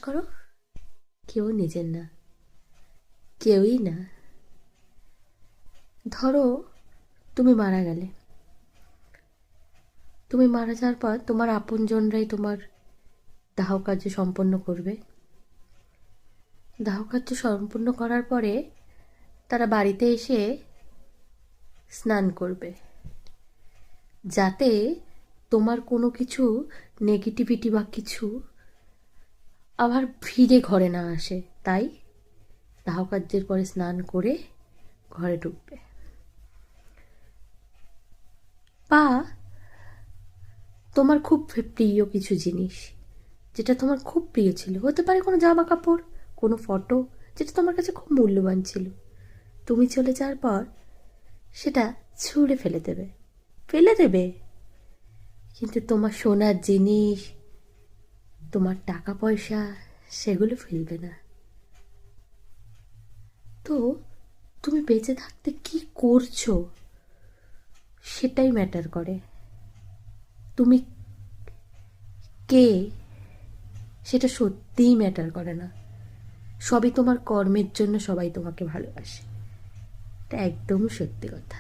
করো, কেউ নিজের না, কেউই না। ধরো তুমি মারা গেলে, তুমি মারা যাওয়ার পর তোমার আপনজনরাই তোমার দাহ কার্য সম্পন্ন করবে। দাহ কার্য সম্পন্ন করার পরে তারা বাড়িতে এসে স্নান করবে, যাতে তোমার কোনো কিছু নেগেটিভিটি বা কিছু আবার ফিরে ঘরে না আসে। তাই দাহ কার্যের পরে স্নান করে ঘরে ঢুকবে। বা তোমার খুব প্রিয় কিছু জিনিস, যেটা তোমার খুব প্রিয় ছিল, হতে পারে কোনো জামা কাপড়, কোনো ফটো, যেটা তোমার কাছে খুব মূল্যবান ছিল, তুমি চলে যাওয়ার পর সেটা ছুঁড়ে ফেলে দেবে। ফেলে দেবে, কিন্তু তোমার সোনার জিনিস, তোমার টাকা পয়সা, সেগুলো ফেলবে না। তো তুমি বেঁচে থাকতে কি করছো সেটাই ম্যাটার করে। তুমি কে সেটা সত্যিই ম্যাটার করে না। সবই তোমার কর্মের জন্য সবাই তোমাকে ভালোবাসে, এটা একদম সত্যি কথা।